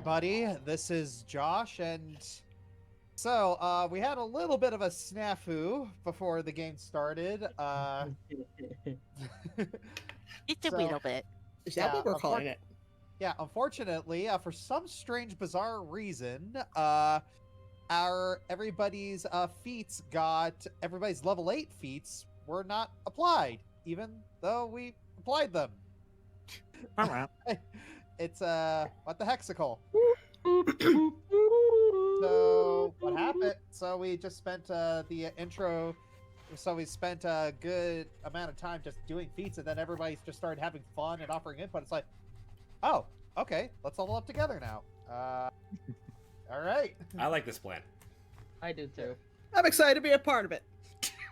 everybody. This is Josh, and so we had a little bit of a snafu before the game started. It's a So little bit. Is that what we're calling it? yeah, unfortunately, for some strange, bizarre reason, everybody's feats everybody's level 8 feats were not applied, even though we applied them. All right. It's what the hexical. So what happened? So we just spent the intro. So we spent a good amount of time just doing feats, and then everybody just started having fun and offering input. It's like, oh, okay, let's level up together now. All right. I like this plan. I do too. I'm excited to be a part of it.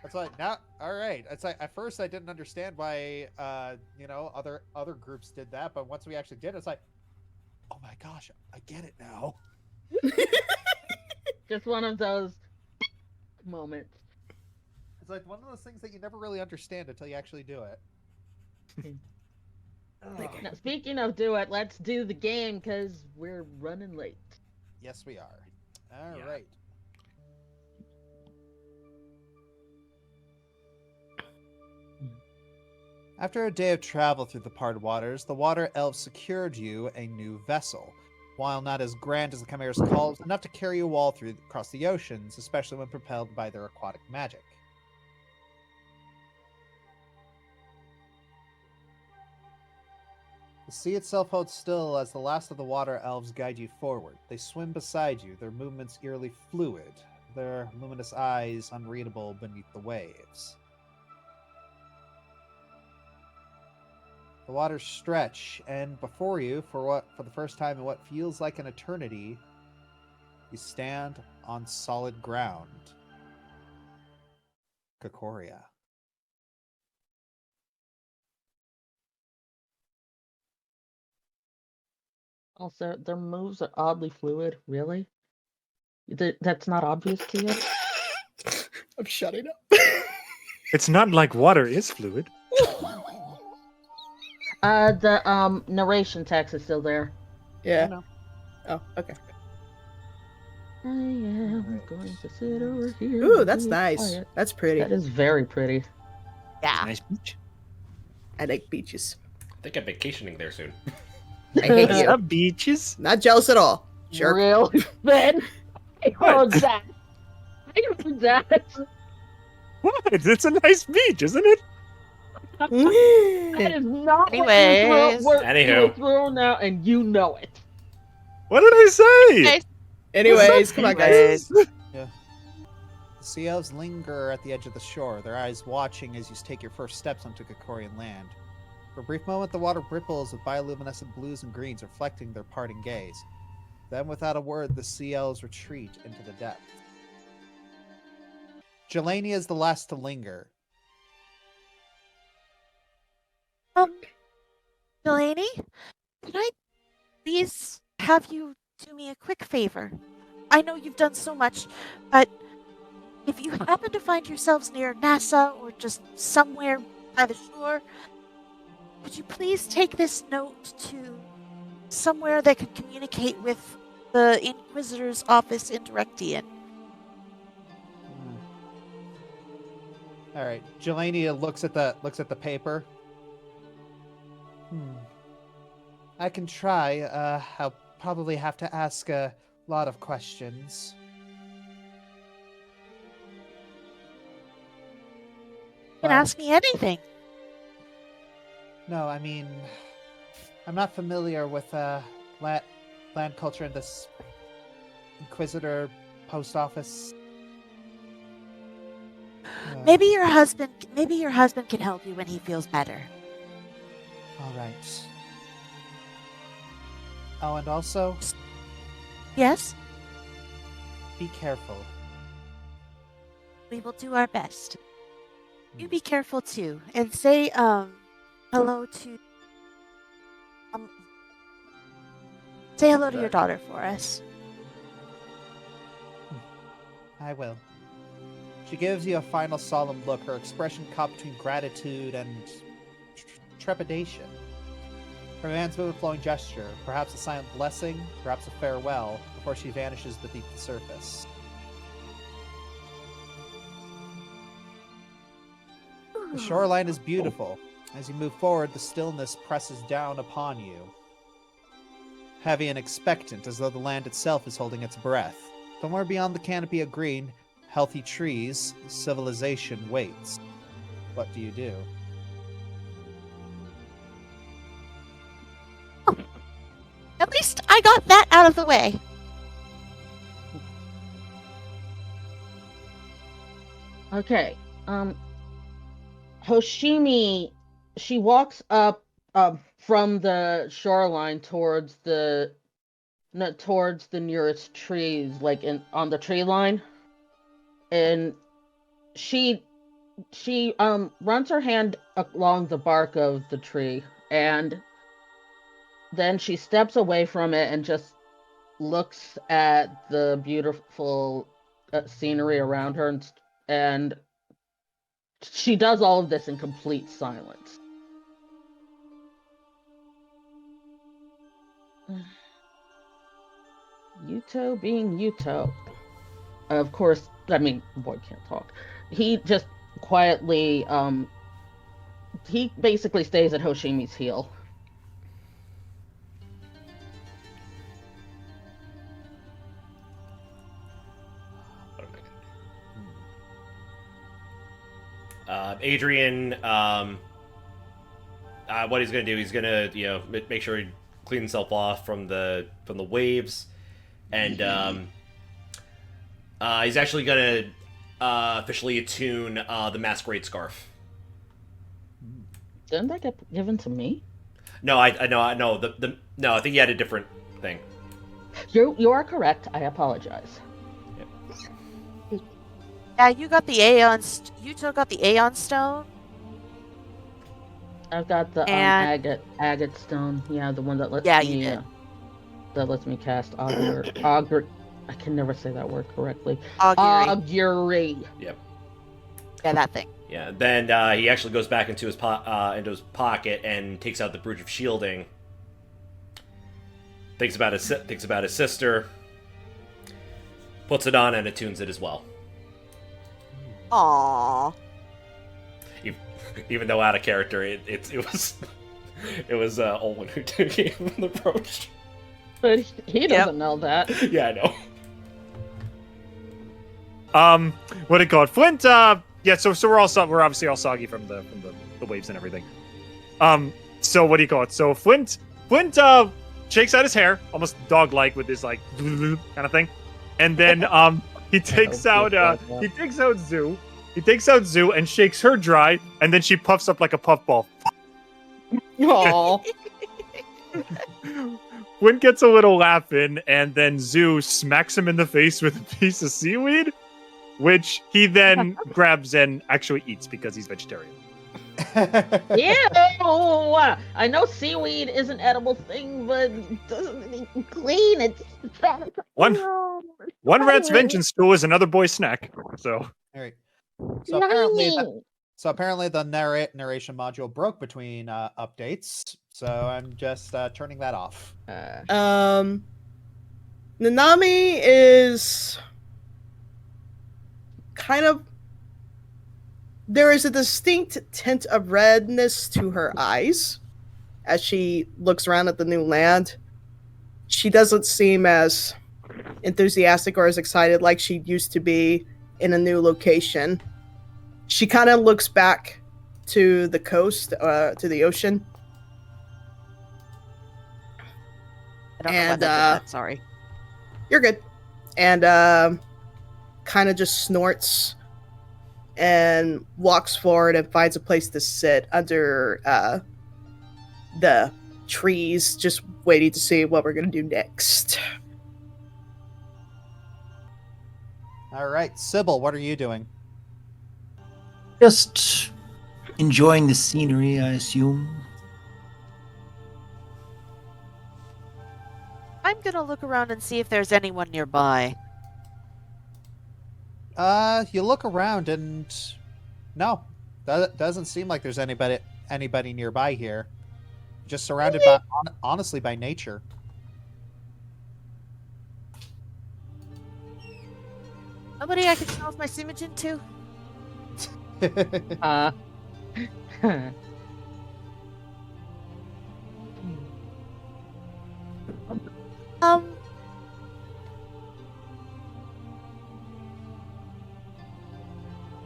It's like now, all right. It's like at first I didn't understand why other groups did that, but once we actually did, it's like, oh my gosh, I get it now. Just one of those moments. It's like one of those things that you never really understand until you actually do it. Now, speaking of do it, let's do the game because we're running late. Yes, we are. All Yeah. right. After a day of travel through the parted waters, the water elves secured you a new vessel. While not as grand as the Chimera's call, it was enough to carry you all across the oceans, especially when propelled by their aquatic magic. The sea itself holds still as the last of the water elves guide you forward. They swim beside you, their movements eerily fluid, their luminous eyes unreadable beneath the waves. The waters stretch, and before you, for the first time in what feels like an eternity, you stand on solid ground. Kakoria. Also, their moves are oddly fluid. Really? That's not obvious to you? I'm shutting up. It's not like water is fluid. The narration text is still there. Yeah. know. Oh, okay. I am going to sit over here. Ooh, and that's be nice. quiet. That's pretty. That is very pretty. Yeah. Nice beach. I like beaches. I think I'm vacationing there soon. I hate you. Beaches. Not jealous at all. Sure. Really? Ben? I heard that. I heard that. What? It's a nice beach, isn't it? That is not Anyways. what Anywho. you through now, and you know it. What did I say? Okay. Anyways, come on, guys. The sea elves linger at the edge of the shore, their eyes watching as you take your first steps onto Kakorian land. For a brief moment, the water ripples with bioluminescent blues and greens reflecting their parting gaze. Then, without a word, the sea elves retreat into the depths. Jelani is the last to linger. Delaney, can I please have you do me a quick favor? I know you've done so much, but if you happen to find yourselves near NASA or just somewhere by the shore, could you please take this note to somewhere that could communicate with the Inquisitor's office in Directian? All right, Jelani looks at the paper. I can try. I'll probably have to ask a lot of questions. You can ask me anything. No, I mean, I'm not familiar with land culture in this Inquisitor post office. Maybe your husband can help you when he feels better. All right. Oh, and also, Yes, be careful. we will do our best. You be careful too, and say hello to say hello to your daughter for us. I will. She gives you a final solemn look, her expression caught between gratitude and trepidation. Her hands move a flowing gesture, perhaps a silent blessing, perhaps a farewell, before she vanishes beneath the surface. The shoreline is beautiful. As you move forward, the stillness presses down upon you. Heavy and expectant, as though the land itself is holding its breath. Somewhere beyond the canopy of green, healthy trees, civilization waits. What do you do? At least I got that out of the way. Okay. Hoshimi, she walks up from the shoreline towards the nearest trees, like on the tree line, and she runs her hand along the bark of the tree, and then she steps away from it and just looks at the beautiful scenery around her, and she does all of this in complete silence. Yuto being Yuto. Of course, I mean, boy can't talk. He just quietly, he basically stays at Hoshimi's heel. Adrian, what he's gonna do, he's gonna, make sure he cleans himself off from the waves, and he's actually gonna officially attune the Masquerade Scarf. Didn't that get given to me? No, I know. No, I think he had a different thing. You are correct. I apologize. Yeah, you got the Aeon. Yuto got the Aeon Stone. I've got the And- agate stone. Yeah, the one that lets Yeah, me you did. that lets me cast augur. I can never say that word correctly. Augury. Yep. Yeah, that thing. Yeah. Then he actually goes back into his pocket and takes out the Bridge of Shielding. Thinks about his sister. Puts it on and attunes it as well. Aww. Even though out of character, it was Olwen who gave him the brooch. But he doesn't know that. Yeah, I know. What do you call it? Flint, yeah, so we're obviously all soggy from the waves and everything. So what do you call it? So Flint shakes out his hair, almost dog-like with this like kind of thing. And then he takes out Zoo. He takes out Zoo and shakes her dry, and then she puffs up like a puffball. Aww. Flint gets a little laugh in, and then Zoo smacks him in the face with a piece of seaweed, which he then grabs and actually eats because he's vegetarian. Ew! I know seaweed is an edible thing, but it doesn't clean. It's One rat's vengeance stool is another boy's snack. So. All right. So apparently the narration module broke between updates, so I'm just turning that off. Nanami is kind of... There is a distinct tint of redness to her eyes as she looks around at the new land. She doesn't seem as enthusiastic or as excited like she used to be in a new location. She kind of looks back to the coast, to the ocean. I don't know why that did that. Sorry. You're good. And kind of just snorts and walks forward and finds a place to sit under the trees, just waiting to see what we're going to do next. All right, Sybil, what are you doing? Just enjoying the scenery, I assume. I'm gonna look around and see if there's anyone nearby. You look around and no, that doesn't seem like there's anybody nearby here. Just surrounded by, honestly, by nature. Nobody I can sell my sewage into? Uh, Um,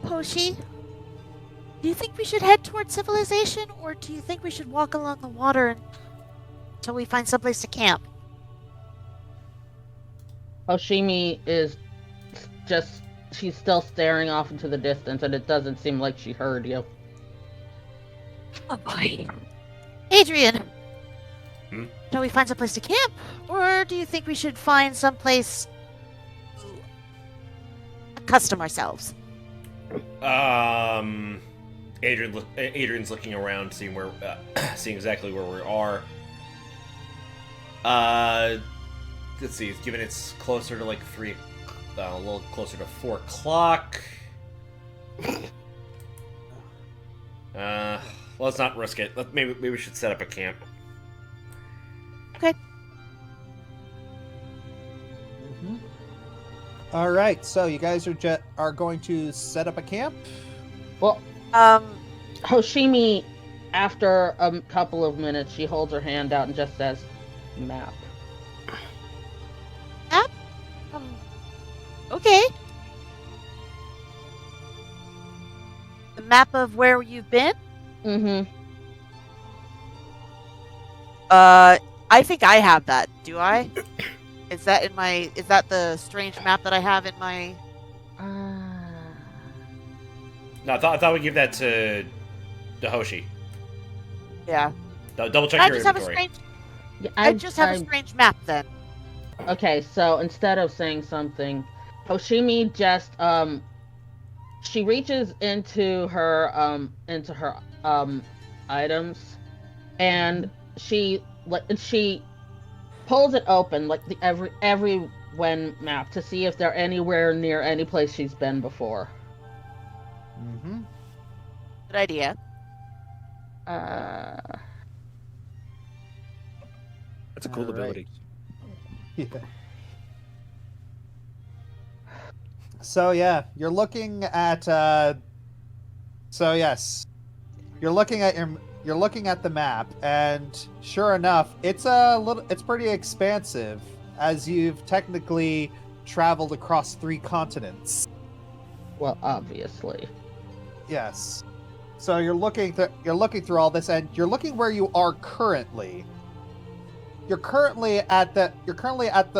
Hoshi, do you think we should head toward civilization, or do you think we should walk along the water until we find someplace to camp? Hoshimi is just, she's still staring off into the distance, and it doesn't seem like she heard you. Oh boy. Adrian! Hmm? Shall we find someplace to camp, or do you think we should find someplace to accustom ourselves? Adrian's looking around, seeing where, seeing exactly where we are. Let's see. Given it's closer to like a little closer to 4 o'clock. Let's not risk it. Maybe we should set up a camp. Okay. All right, so you guys are going to set up a camp. Well, Hoshimi, after a couple of minutes, she holds her hand out and just says, "Map." Map? Okay. The map of where you've been? Mm-hmm. I think I have that. Do I? Is that the strange map that I have in my... No, I thought we'd give that to Hoshi. Yeah. Double check I your just have a inventory. strange... Yeah, I just have a strange map then. Okay, so instead of saying something, Hoshimi just she reaches into her items, and she pulls it open like the every Wen map to see if they're anywhere near any place she's been before. Mm-hmm. Good idea. That's a cool All right. ability. Yeah. So yeah, you're looking at. So yes, you're looking at the map, and sure enough, it's pretty expansive, as you've technically traveled across 3 continents. Well, obviously. Yes. So you're looking through all this, and you're looking where you are currently. You're currently at the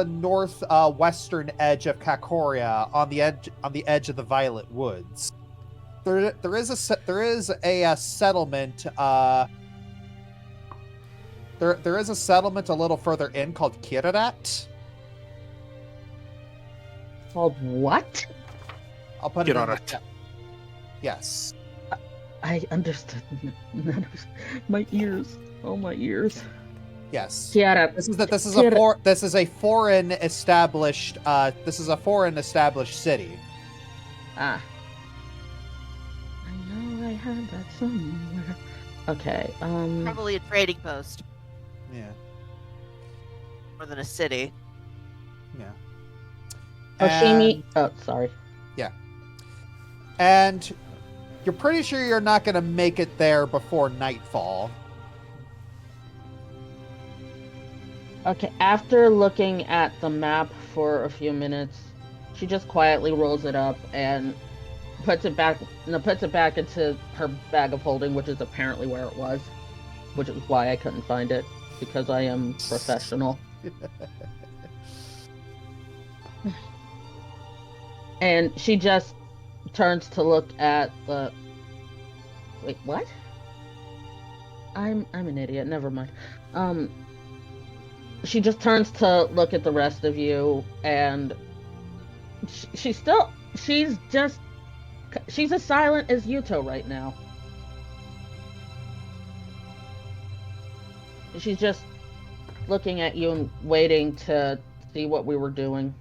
north western edge of Kakoria, on the edge of the Violet Woods. There is a settlement. There is a settlement a little further in called Kirarat. Called what? I'll put it in the Kirarat. chat. Yes. I understood. My ears. Oh, my ears. Yes. Kiara. This is a foreign established city. Ah. I know I had that somewhere. Okay, Probably a trading post Yeah. more than a city. Yeah. Hoshimi. Oh, sorry. And you're pretty sure you're not going to make it there before nightfall. Okay, after looking at the map for a few minutes, she just quietly rolls it up and puts it back into her bag of holding, which is apparently where it was, which is why I couldn't find it, because I am professional. And she just turns to look at the... Wait, what? I'm an idiot, never mind. She just turns to look at the rest of you, and she's as silent as Yuto right now. She's just looking at you and waiting to see what we were doing.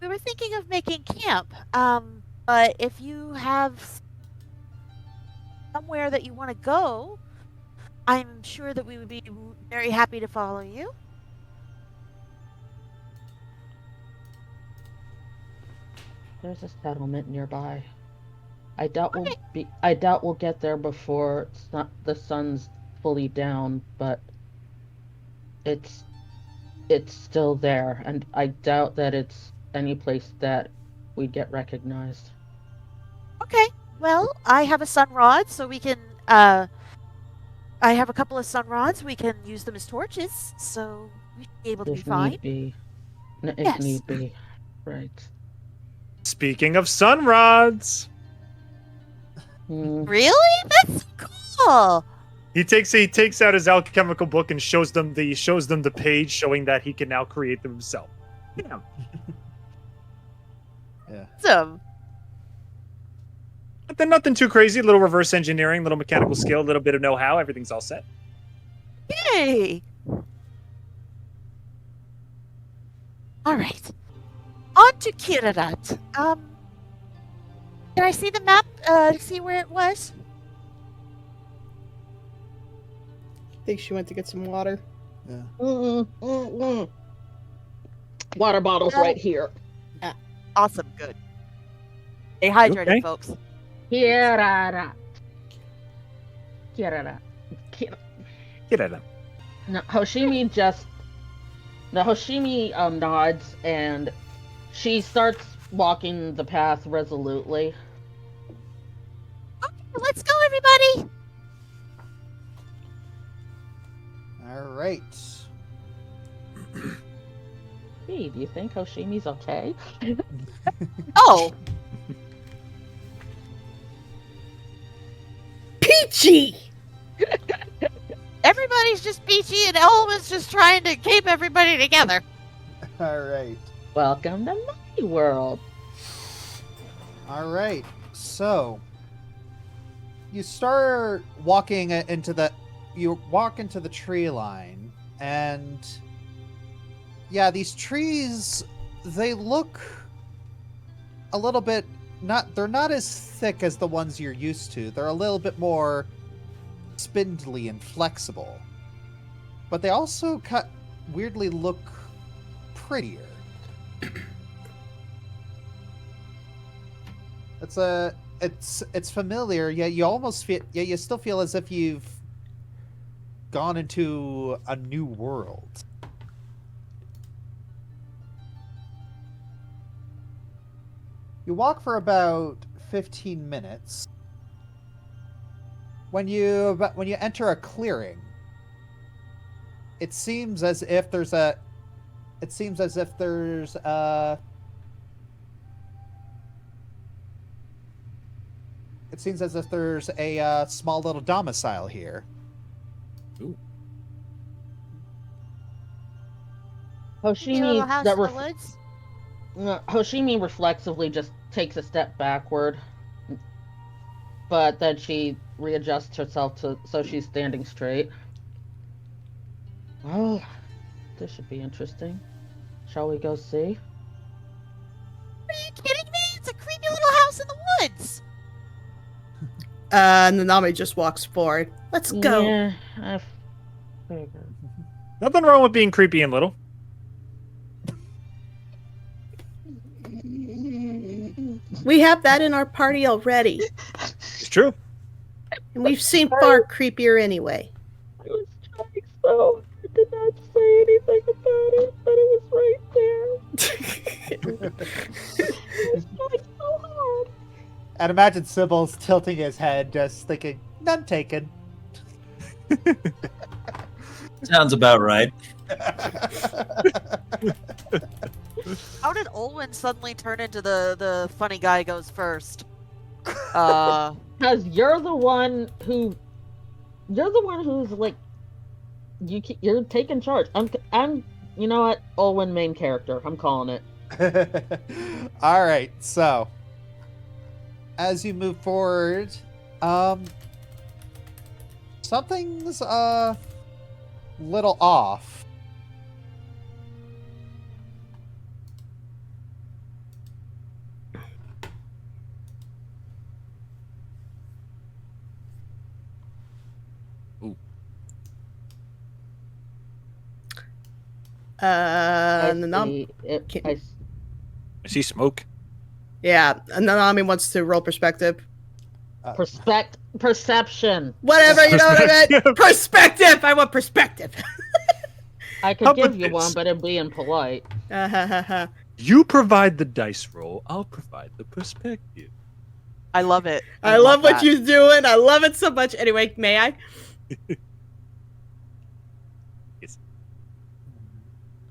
We were thinking of making camp, but if you have somewhere that you want to go, I'm sure that we would be very happy to follow you. There's a settlement nearby. I doubt Okay. we'll get there before the sun's fully down, but it's still there, and I doubt that it's any place that we'd get recognized. Okay. Well, I have a sun rod, so we can. I have a couple of sun rods. We can use them as torches, so we should be able to be If fine. need be. If Yes. need be. Right. Speaking of sun rods, Hmm. Really? That's cool. he takes out his alchemical book and shows them the page showing that he can now create them himself. Yeah. Yeah. Awesome. Nothing too crazy. A little reverse engineering, little mechanical skill, a little bit of know-how. Everything's all set. Yay! All right. On to Kirarat. Can I see the map? See where it was? I think she went to get some water. Yeah. Water bottle's right here. Awesome. Good. Stay hydrated, Okay. folks. Kirara. Get at him. No, Hoshimi nods and she starts walking the path resolutely. Okay, let's go, everybody. All right. Hey, do you think Hoshimi's okay? Oh, Peachy! everybody's just peachy, and Elwyn's just trying to keep everybody together. All right. Welcome to my world. All right. So you start walking into the tree line, and yeah, these trees, they look a little bit they're not as thick as the ones you're used to. They're a little bit more spindly and flexible. But they also weirdly look prettier. It's familiar, yet you almost feel you still feel as if you've gone into a new world. You walk for about 15 minutes. When you enter a clearing, it seems as if there's a small little domicile here. Little house in the woods. Hoshimi reflexively just takes a step backward, but then she readjusts herself so she's standing straight. Well, this should be interesting. Shall we go see? Are you kidding me? It's a creepy little house in the woods. Nanami just walks forward. Let's go. Yeah, I figured. Nothing wrong with being creepy and little. We have that in our party already. It's true. And we've seen far creepier anyway. I was trying so hard to not say anything about it, but it was right there. I was trying so hard. And imagine Sybil's tilting his head, just thinking, none taken. Sounds about right. How did Olwen suddenly turn into the funny guy goes first? Because you're the one who's like, you're taking charge. I'm you know what, Olwen main character. I'm calling it. All right, so as you move forward, something's a little off. Nanami, I I see smoke. yeah, Nanami wants to roll perspective. perception. Whatever, you know what I meant? Perspective! I want perspective. I could How give about you one, this? but I'm being polite. You provide the dice roll. I'll provide the perspective. I love it. I love what that. you're doing. I love it so much. Anyway, may I? Yes.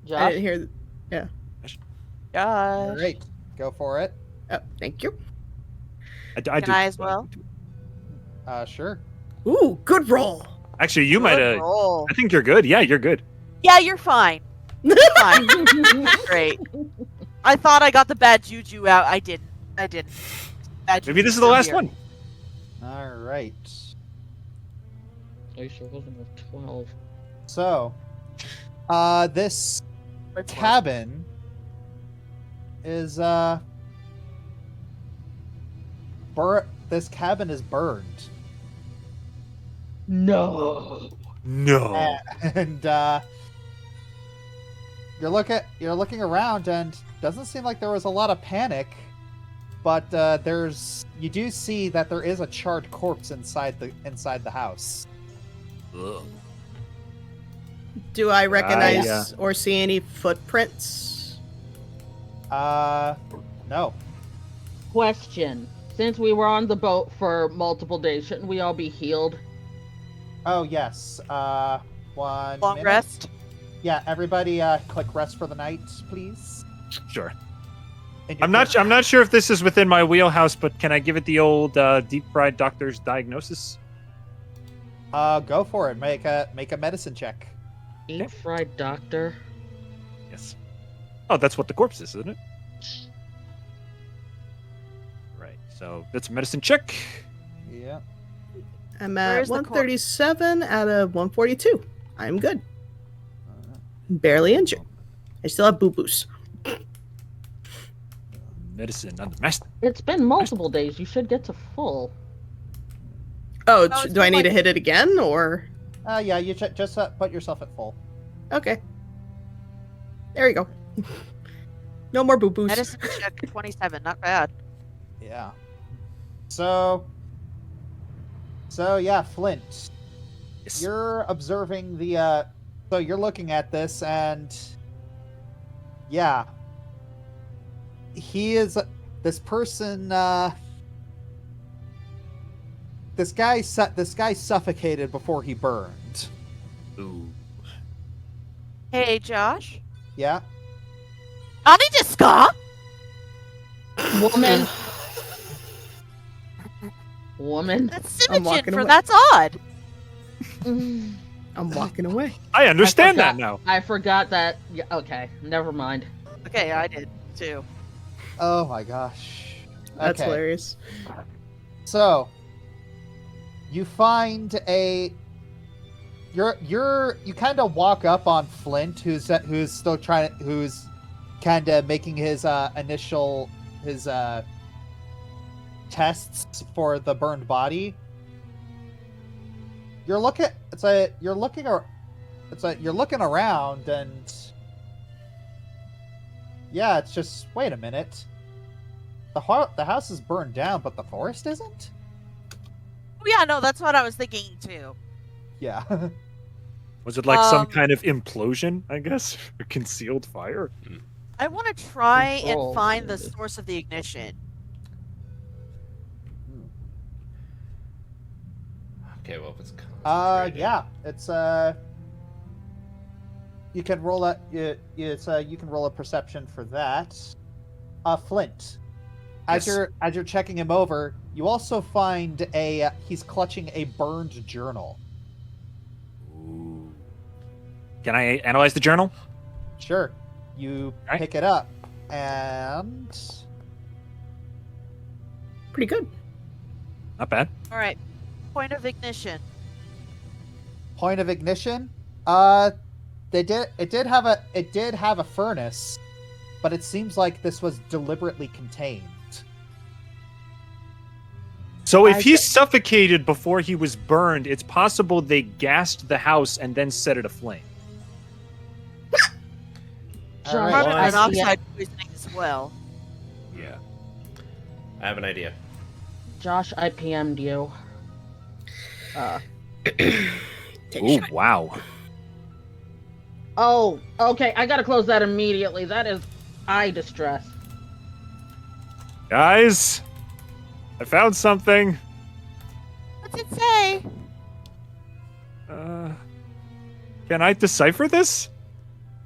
I Josh? didn't hear. Gosh. All right, go for it. Oh, thank you. I Can I as well? Sure. Ooh, good roll. Actually, you Good might have. roll. I think you're good. Yeah, you're good. Yeah, you're fine. You're fine. Great. I thought I got the bad juju out. I didn't. Bad Maybe juju's this is the still last here. one. All right. I sure wasn't a 12. So, this What's left? cabin is this cabin is burned. No. No. And you're looking around, and doesn't seem like there was a lot of panic, but you do see that there is a charred corpse inside the house. Ugh. Do I recognize yeah. or see any footprints? No. Question. Since we were on the boat for multiple days, shouldn't we all be healed? Oh yes. 1 Long minute. rest. Yeah, everybody, click rest for the night, please. Sure. And you're I'm not. good. I'm not sure if this is within my wheelhouse, but can I give it the old deep fried doctor's diagnosis? Go for it. Make a medicine check. Deep fried doctor. Yes. Oh, that's what the corpse is, isn't it? Right. So that's a medicine check. Yeah. I'm Where's at the corpse? 137 out of 142. I'm good. Barely injured. I still have boo-boos. Medicine on the master. It's been multiple days. You should get to full. Oh, No, it's do I been need to like- hit it again, or? Yeah, you just put yourself at full. Okay. There you go. No more boo-boos. Medicine check 27. Not bad. Yeah. So yeah, Flint. Yes. You're observing the so you're looking at this, and yeah, he is this person. This guy suffocated before he burned. Ooh. Hey, Josh. Yeah. Nani desu ka? Woman. Woman. That's I'm Simogen walking for away. that's odd. I'm walking away. I understand I that forgot- now. I forgot that. Yeah, okay, never mind. Okay, I did too. Oh my gosh. That's Okay. hilarious. So, you find you kind of walk up on Flint, who's still who's kind of making his initial tests for the burned body. You're looking around, and yeah, it's just, wait a minute. The house is burned down, but the forest isn't? Oh yeah, no, that's what I was thinking too. Yeah. Was it like some Um, kind of implosion? I guess a concealed fire. I want to try Control, and find the maybe. source of the ignition. Okay, well, if it's concentrated. Yeah, it's you can roll you can roll a perception for that. Flint. As Yes. you're checking him over, you also find he's clutching a burned journal. Ooh. Can I analyze the journal? Sure. You Alright. pick it up, and Pretty good. Not bad. All right, point of ignition. point of ignition. It did have a furnace, but it seems like this was deliberately contained. So if I he see. suffocated before he was burned, it's possible they gassed the house and then set it aflame. Josh, Alright. Carbon One. monoxide poisoning as well. Yeah. I have an idea. Josh, I PM'd you. Take a Ooh, shot. wow. Oh, okay. I gotta close that immediately. That is eye distress. Guys, I found something. What's it say? Can I decipher this?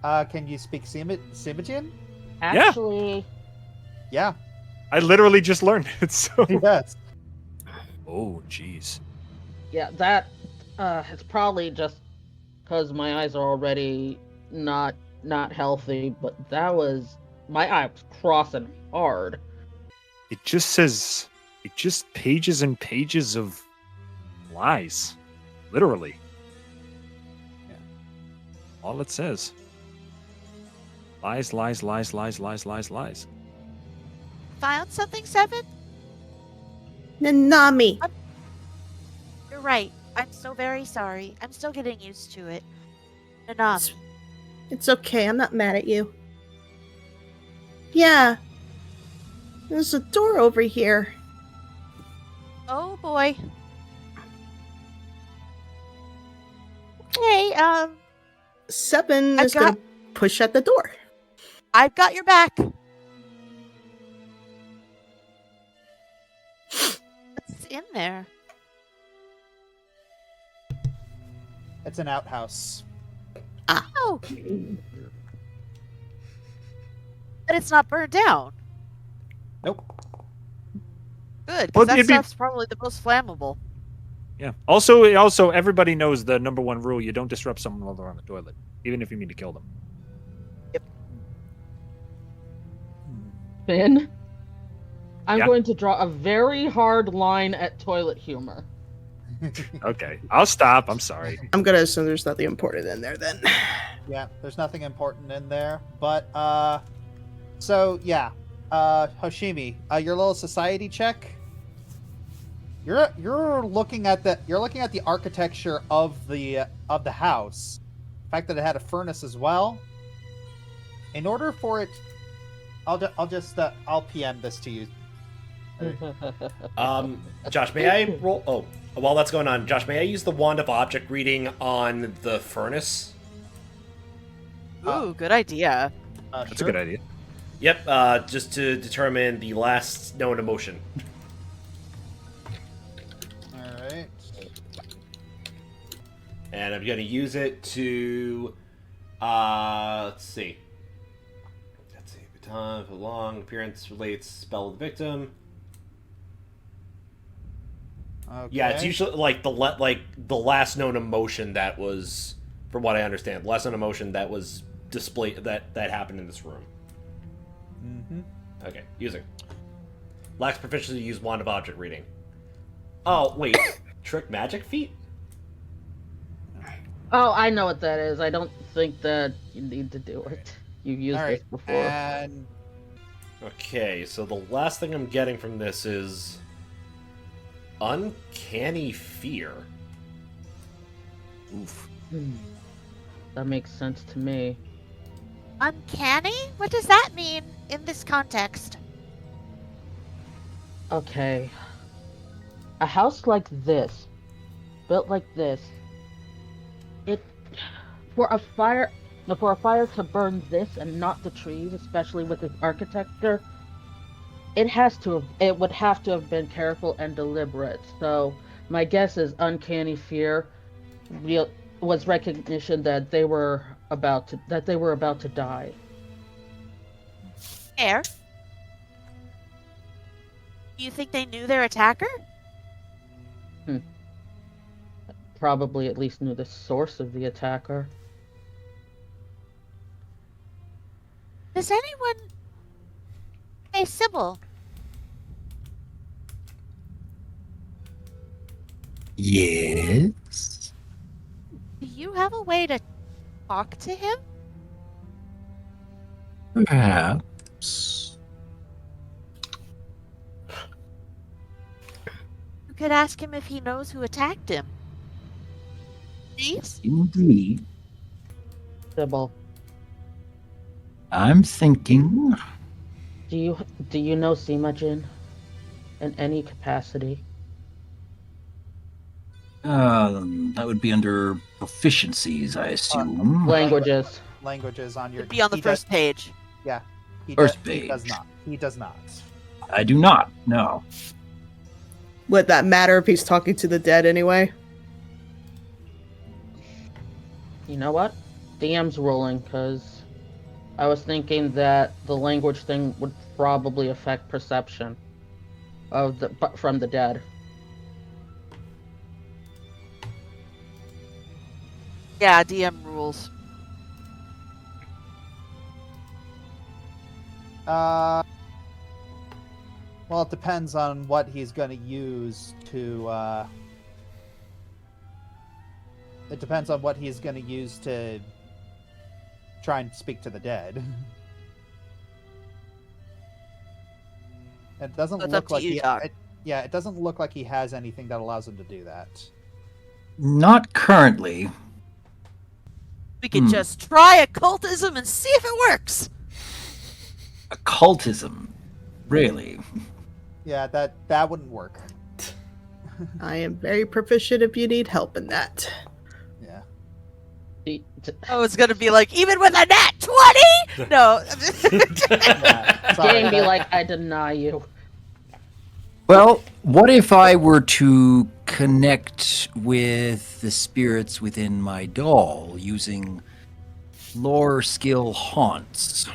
Can you speak Simijian? Actually, Yeah. I literally just learned it. So. Yes. Oh, jeez. yeah, that it's probably just because my eyes are already not healthy. But that was my eye was crossing hard. It just says, it just pages and pages of lies. Literally. Yeah. All it says. Lies, lies, lies, lies, lies, lies, lies. Found something, Seven? Nanami. You're right. I'm so very sorry. I'm still getting used to it. Nanami. It's okay. I'm not mad at you. Yeah. There's a door over here. Oh boy. Okay, Seven I've is going to push at the door. I've got your back. What's in there? It's an outhouse. Oh. But it's not burned down. Nope. Good, Well, because that it'd be- stuff's probably the most flammable. Yeah. Also, everybody knows the number one rule: you don't disrupt someone while they're on the toilet, even if you mean to kill them. Finn, I'm Yeah? going to draw a very hard line at toilet humor. Okay, I'll stop. I'm sorry. I'm going to assume there's nothing important in there then. Yeah, there's nothing important in there. But so yeah, Hoshimi, your little society check. You're looking at the architecture of the house. The fact that it had a furnace as well. In order for it, I'll PM this to you. Josh, may I roll? Oh, while that's going on, Josh, may I use the wand of object reading on the furnace? Ooh, good idea. That's Sure. a good idea. Yep, just to determine the last known emotion. All right. And I'm going to use it to, let's see. Time for long appearance relates spell of the victim. Okay. Yeah, it's usually like the last known emotion that was, from what I understand, the last known emotion that was displayed that happened in this room. Mm-hmm. Okay, using. Lacks proficiency to use wand of object reading. Oh wait, trick magic feat. Oh, I know what that is. I don't think that you need to do it. You've used All right. this before. And Okay, so the last thing I'm getting from this is uncanny fear. Oof. That makes sense to me. Uncanny? What does that mean in this context? Okay. A house like this, built like this, for a fire to burn this and not the trees, especially with its architecture, it would have to have been careful and deliberate. So my guess is uncanny fear was recognition that they were about to die. Air? You think they knew their attacker? Probably at least knew the source of the attacker. Does anyone... Hey, Sybil, Yes. do you have a way to talk to him? Perhaps. You could ask him if he knows who attacked him. Please? Indeed. Sybil. I'm thinking. Do you know Simajin in any capacity? That would be under proficiencies, I assume. Languages. Languages on your. It'd be on the he does- first page. Yeah. He First He does page. not. He does not. I do not. No. Would that matter if he's talking to the dead anyway? You know what? DM's ruling, because I was thinking that the language thing would probably affect perception of from the dead. Yeah, DM rules. Well, it depends on what he's going to use to. It depends on what he's going to use to try and speak to the dead. It doesn't That's look up to like you, he. Doc. It doesn't look like he has anything that allows him to do that. Not currently. We could just try occultism and see if it works. Occultism. Really? Yeah, that wouldn't work. I am very proficient if you need help in that. Yeah. Oh, it's gonna be like, even with a nat 20? No. Yeah, sorry, Game be that- like, I deny you. Well, what if I were to connect with the spirits within my doll using lore skill haunts?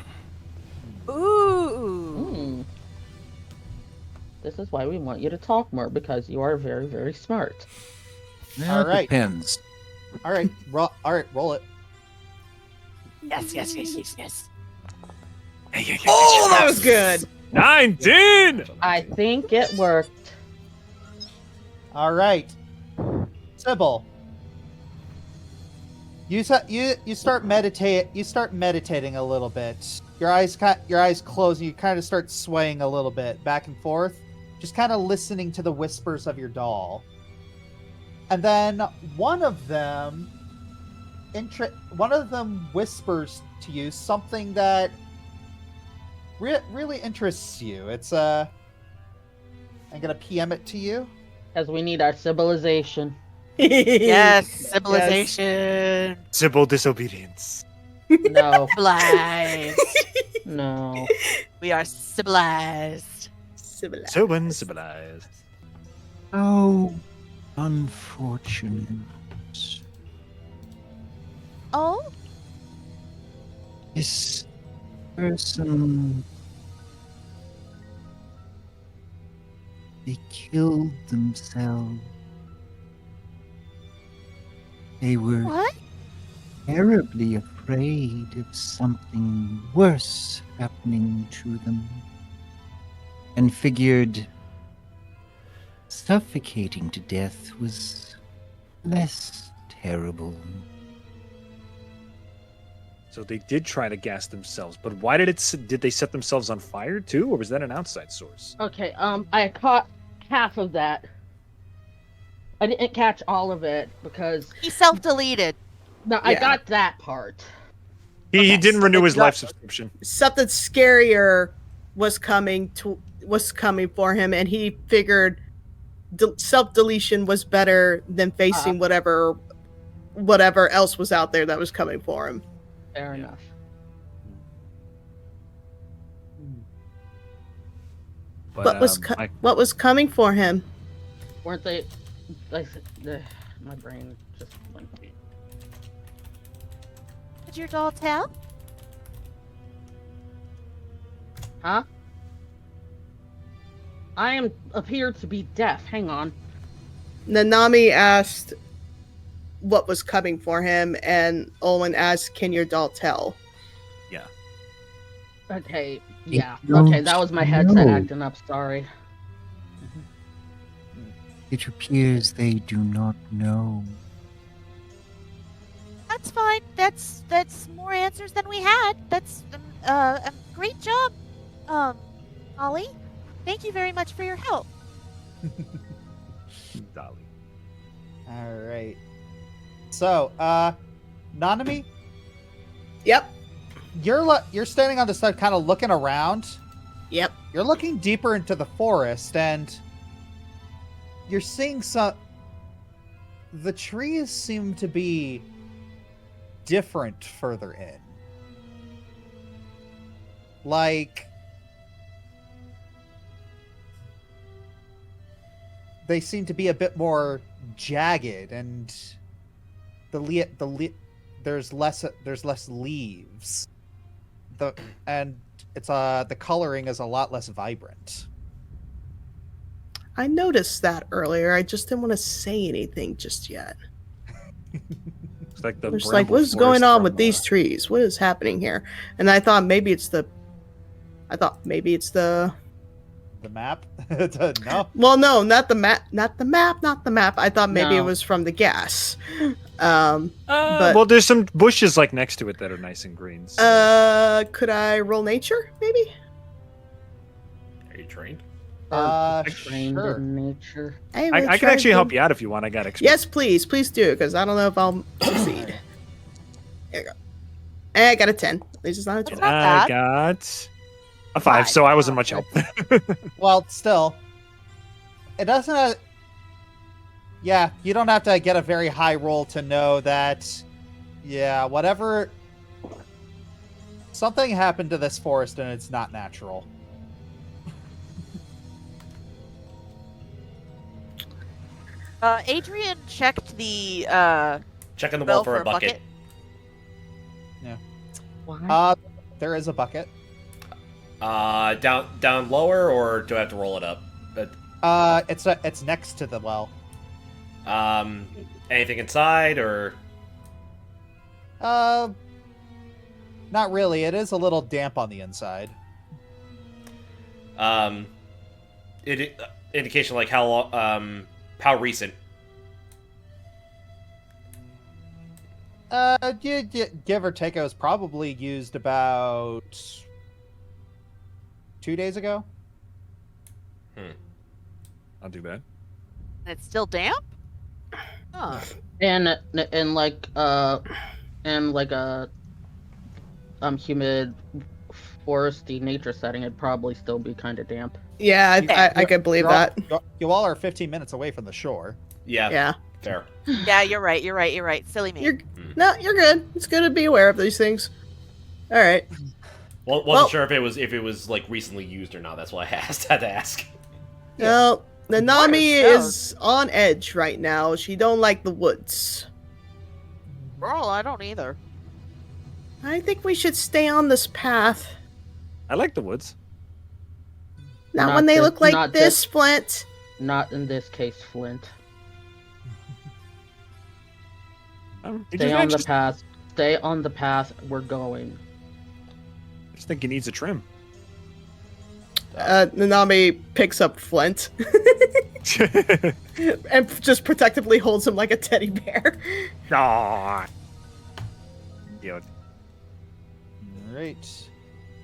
Ooh. Hmm. This is why we want you to talk more, because you are very, very smart. That All right. depends. All right, roll it. Yes, yes, yes, yes, yes. Oh, that was good. 19! I think it worked. All right, Sybil. You start meditating a little bit. Your eyes close, and you kind of start swaying a little bit back and forth, just kind of listening to the whispers of your doll. And then one of them whispers to you something that really interests you. It's I'm gonna PM it to you. Because we need our civilization. Yes, civilization. Civil disobedience. No. Civilized. No. We are civilized. Civilized. So uncivilized. Oh, unfortunate. Oh? This person. They killed themselves. They were What? terribly afraid of something worse happening to them, and figured suffocating to death was less terrible. So they did try to gas themselves, but why did they set themselves on fire too, or was that an outside source? Okay, I caught half of that. I didn't catch all of it because He self-deleted. no, I Yeah. got that part. He didn't renew his Got- life subscription. Something scarier was coming for him, and he figured self-deletion was better than facing whatever else was out there that was coming for him. Fair Yeah. enough. But, What was coming for him? Weren't they? My brain just went. Did your doll tell? Huh? I appear to be deaf. Hang on. Nanami asked what was coming for him, and Olwen asked, "Can your doll tell?" Okay. Yeah. don't Okay, that was my headset know. acting up. Sorry. It appears they do not know. That's fine. That's more answers than we had. That's a great job, Ollie. Thank you very much for your help. Dolly. All right. So, Nanami, Yep. you're standing on the side, kind of looking around. Yep. You're looking deeper into the forest, and you're seeing some. The trees seem to be different further in. Like, they seem to be a bit more jagged, and there's less leaves. The coloring is a lot less vibrant. I noticed that earlier. I just didn't want to say anything just yet. It's like the I was like, bramble what is going forest on from, with these trees? What is happening here? And I thought maybe it's the. The map? No. Well, no, not the map. Not the map. I thought maybe it No. was from the gas. But well, there's some bushes like next to it that are nice and green. So. could I roll nature? Maybe. Are you trained? Trained Sure. in nature. I can actually help you out if you want. I got experience. Yes, please do, because I don't know if I'll succeed. There you go. I got a 10. At least it's not a 12. Not I bad. got a 5, so I wasn't much help. Well, still, it doesn't. Yeah, you don't have to get a very high roll to know that. Yeah, whatever. Something happened to this forest, and it's not natural. Adrian checked the Checking the well wall for a bucket. Why? There is a bucket. Down lower, or do I have to roll it up? But It's next to the well. anything inside, or Not really. It is a little damp on the inside. indication like how recent? Give or take, it was probably used about 2 days ago. Not too bad. it's still damp? Huh. And like a humid foresty nature setting, it'd probably still be kind of damp. Yeah, I could believe that. You all are 15 minutes away from the shore. Yeah. Fair. Yeah, you're right. Silly me. You're good. It's good to be aware of these things. All right. Well, wasn't sure if it was like recently used or not. That's why I had to ask. Well, Nanami Forest, is on edge right now. She don't like the woods. Girl, I don't either. I think we should stay on this path. I like the woods. Not when they this- look like not this, Flint. Not in this case, Flint. You Stay on the just, path. Stay on the path we're going. I just think he needs a trim. Nanami picks up Flint and just protectively holds him like a teddy bear. Aw. Yeah. Right.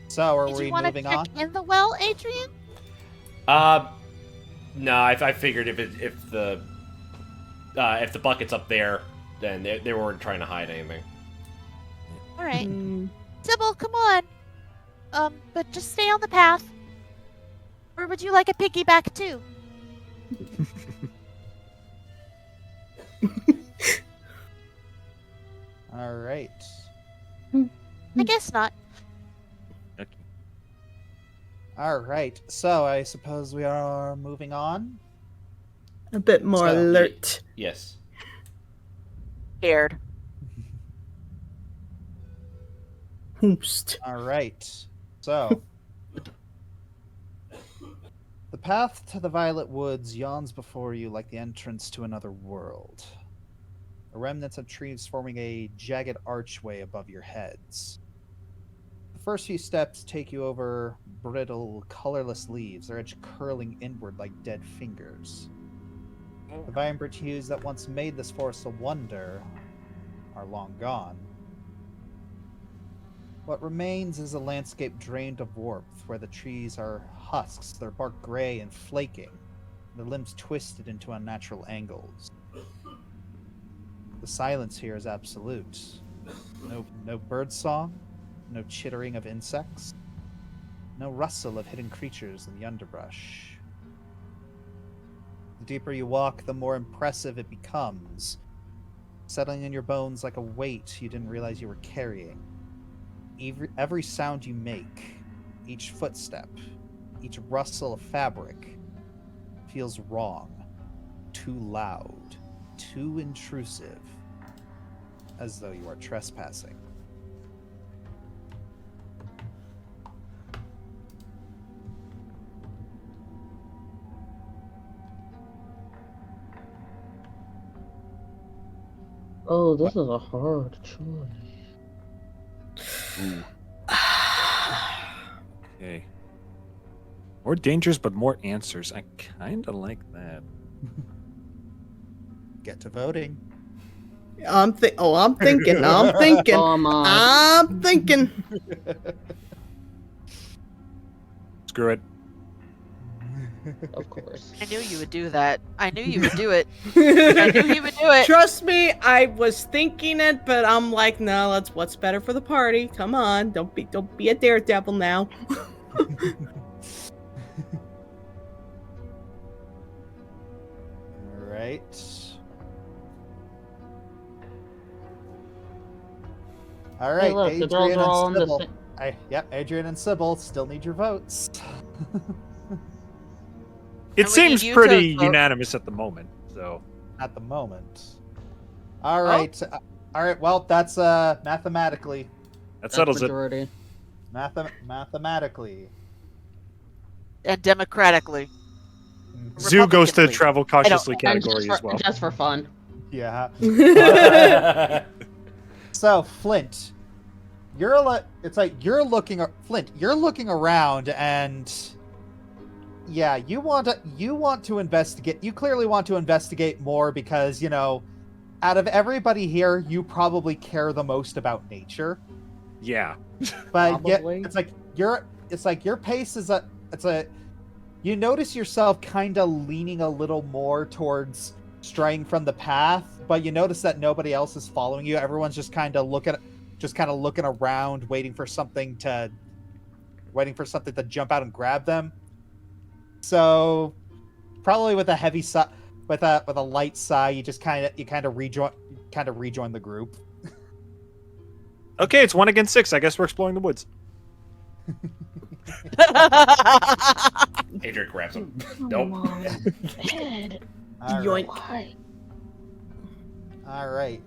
So, are Did we you want to moving check on? in the well, Adrian? No, I figured if the bucket's up there, then they weren't trying to hide anything. All right. Mm, Sybil, come on. But just stay on the path. Or would you like a piggyback too? All right. I guess not. All right. So, I suppose we are moving on. a bit more So- alert. Yes. Scared. Hoost. All right. So, the path to the Violet Woods yawns before you like the entrance to another world. The remnants of trees forming a jagged archway above your heads. The first few steps take you over brittle, colorless leaves, their edge curling inward like dead fingers. The vibrant hues that once made this forest a wonder are long gone. What remains is a landscape drained of warmth, where the trees are husks, their bark gray and flaking, their limbs twisted into unnatural angles. The silence here is absolute. No bird song, No chittering of insects. No rustle of hidden creatures in the underbrush. The deeper you walk, the more impressive it becomes, settling in your bones like a weight you didn't realize you were carrying. Every sound you make, each footstep, each rustle of fabric, feels wrong, too loud, too intrusive, as though you are trespassing. Oh, this is a hard choice. Ooh. Okay. More dangers, but more answers. I kind of like that. Get to voting. I'm thinking. I'm thinking. So am I. I'm thinking. Screw it. Of course. I knew you would do that. I knew you would do it. I knew you would do it. Trust me, I was thinking it, but I'm like, no, that's what's better for the party. Come on, don't be a daredevil now. All right. All right, Hey, look, the girls Adrian are all and on the Sybil. same. Yep, Adrian and Sybil still need your votes. It And we seems need you pretty to vote. unanimous at the moment, so. At the moment. All right. All right. Well, that's mathematically. That That's settles it. majority. Mathematically. And democratically. Zoo goes to the Republicanly. travel cautiously And category as well. just for fun. Yeah. yeah. So Flint, it's like you're looking around, and yeah, you want to investigate. You clearly want to investigate more because, you know, out of everybody here, you probably care the most about nature. Yeah. But yet, Probably. it's like your pace is you notice yourself kind of leaning a little more towards straying from the path, but you notice that nobody else is following you. Everyone's just kind of looking around, waiting for something to jump out and grab them. So probably with a heavy sigh, with a light sigh, you kind of rejoin the group. Okay, it's 1 against 6. I guess we're exploring the woods. Adrian grabs him. Come Nope. on, Ed. All Yoink. right. Why? All right.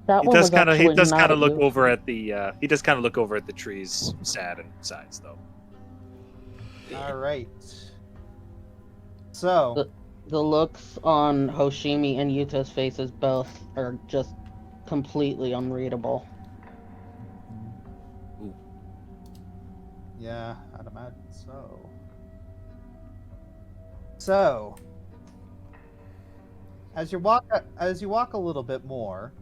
That He one does was kind of actually not look you. over at the he does kind of look over at the trees, sad and sighs though. All right. So The looks on Hoshimi and Yuta's faces both are just completely unreadable. yeah, I'd imagine so. So as you walk a little bit more,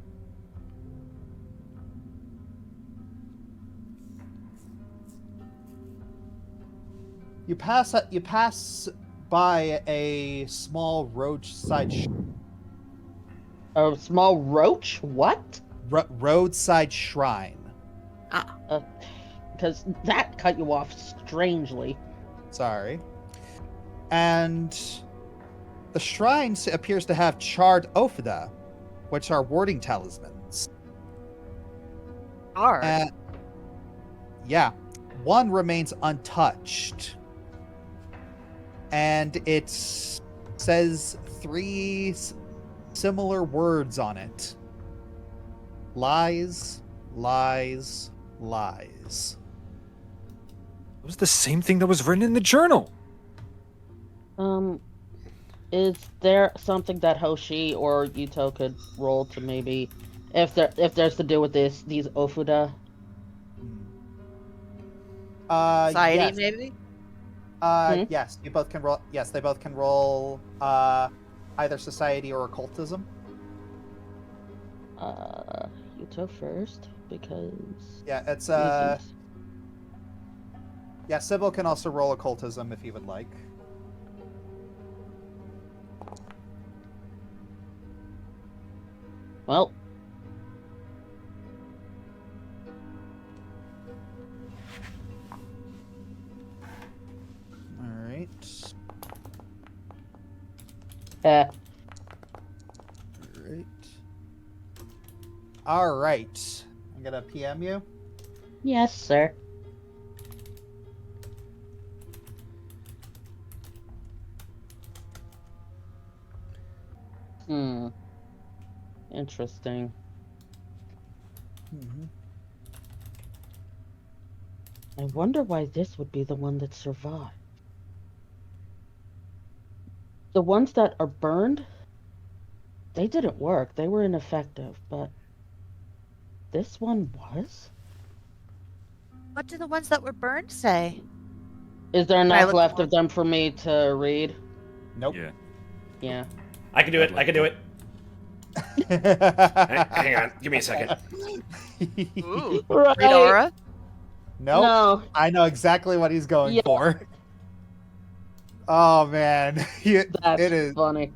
you pass by a small roadside A small roach? What? roadside shrine. Because that cut you off strangely. Sorry. And the shrine appears to have charred ophida, which are warding talismans. Hard. Yeah, one remains untouched. And it says 3 similar words on it. Lies, lies, lies. It was the same thing that was written in the journal. Is there something that Hoshi or Yuto could roll to maybe, if there's to do with these Ofuda? Society, Yes. maybe? Yes, you both can roll. Yes, they both can roll either society or occultism. Yuto first because Yeah, it's reasons. yeah, Sybil can also roll occultism if you would like. Well, Right. All right. I'm gonna PM you. Yes, sir. Interesting. I wonder why this would be the one that survived. The ones that are burned, they didn't work. They were ineffective, but this one was? What do the ones that were burned say? Is there I enough look left more- of them for me to read? Nope. Yeah. Yeah. I can do it. I can do it. Hang on. Give me a second. Ooh. Right. Read aura? Nope. No. I know exactly what he's going Yeah. for. Oh man, That's it is. funny.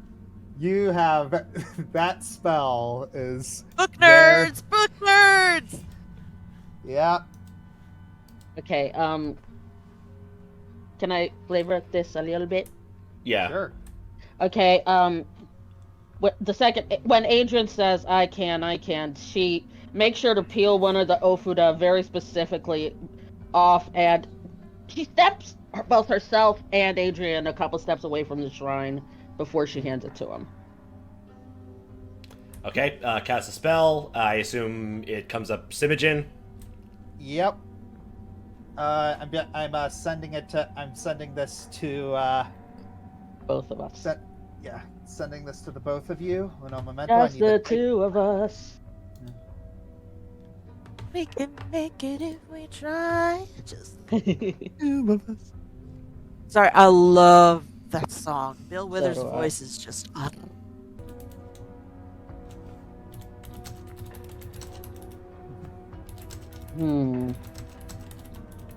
You have that spell is Book there. nerds! Book nerds! Okay, Yeah. can I flavor this a little bit? Yeah. Sure. Okay, when Adrian says I can, she makes sure to peel one of the Ofuda very specifically off, and she steps both herself and Adrian a couple steps away from the shrine before she hands it to him. Okay. Cast a spell. I assume it comes up Simogen. Yep. I'm sending it to. I'm sending this to. Both of us. Sending this to the both of you. Uno momento. I Just need the to two of us. We can make it if we try. Just Sorry, I love that song. Bill Withers' do I. voice is just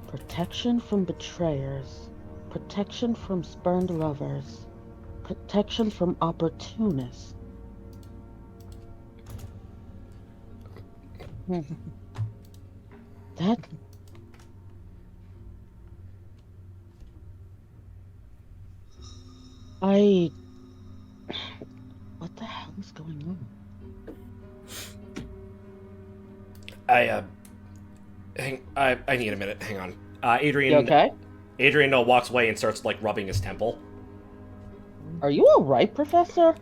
Protection from betrayers. Protection from spurned lovers. Protection from opportunists. That. What the hell is going on? I need a minute. Hang on. Adrian. You okay? Adrian walks away and starts like rubbing his temple. Are you alright, Professor?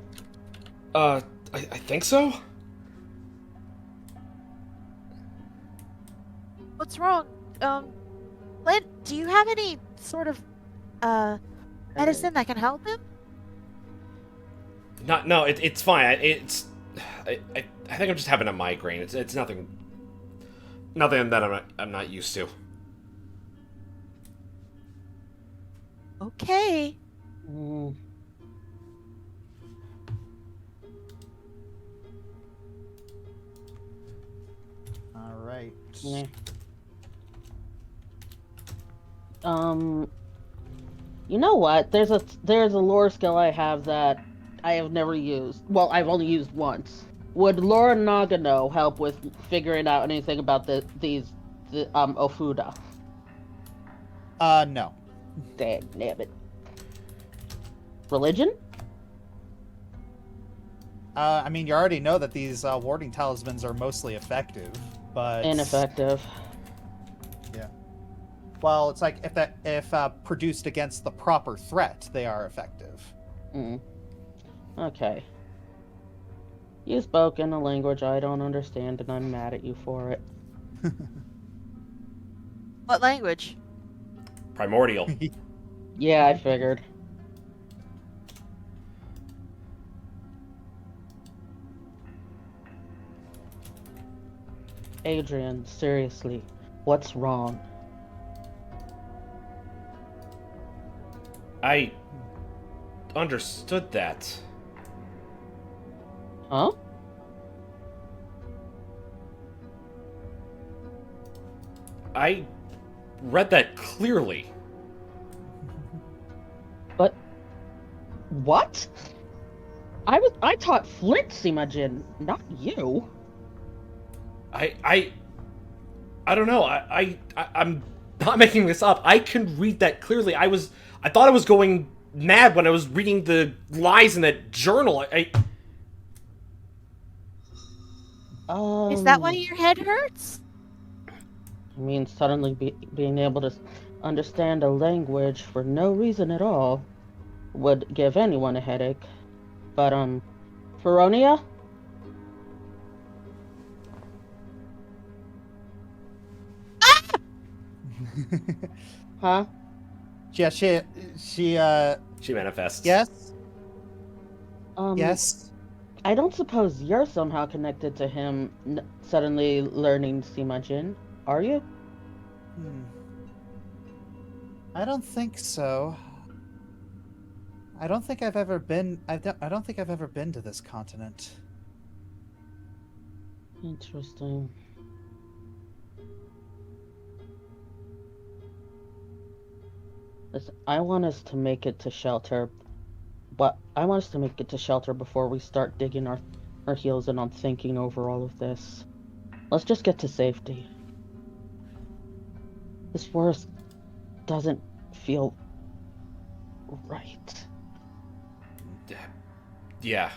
I think so. What's wrong? Clint, do you have any sort of medicine that can help him? No, it's fine. I think I'm just having a migraine. It's nothing that I'm not used to. Okay. All right. Yeah. You know what? There's a lore skill I have that I have never used. Well, I've only used once. Would Laura Nagano help with figuring out anything about these Ofuda? No. Damn it. Religion? I mean, you already know that these warding talismans are mostly effective, but Ineffective. Yeah. Well, it's like if produced against the proper threat, they are effective. Okay. You spoke in a language I don't understand, and I'm mad at you for it. What language? Primordial. Yeah, I figured. Adrian, seriously, what's wrong? I understood that. Huh? I read that clearly. But what? I taught Flint Simajin, not you. I don't know. I'm not making this up. I can read that clearly. I thought I was going mad when I was reading the lies in that journal. Is that why your head hurts? I mean, suddenly being able to understand a language for no reason at all would give anyone a headache. But, Feronia? Huh? Yeah, she She manifests. yes, Um, yes. I don't suppose you're somehow connected to him suddenly learning Sima Jin, are you? I don't think so. I don't think I've ever been. I don't think I've ever been to this continent. Interesting. Listen, I want us to make it to shelter, but I want us to make it to shelter before we start digging our heels in on thinking over all of this. Let's just get to safety. This forest doesn't feel right. Yeah.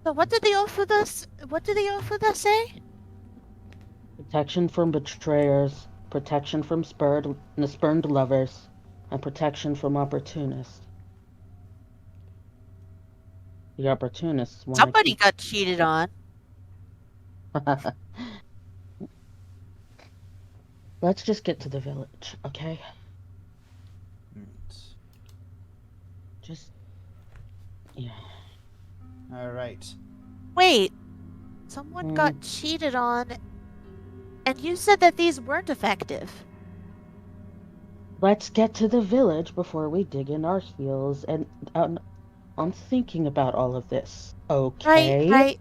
So what did the Ofuda say? Protection from betrayers, protection from spurned lovers, and protection from opportunists. The opportunists want Somebody got cheated on. Let's just get to the village, okay? Just... yeah. All right. Wait, someone got cheated on, and you said that these weren't effective. Let's get to the village before we dig in our heels and on thinking about all of this, okay? Right.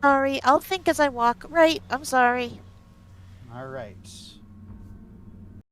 Sorry, I'll think as I walk. Right, I'm sorry. All right.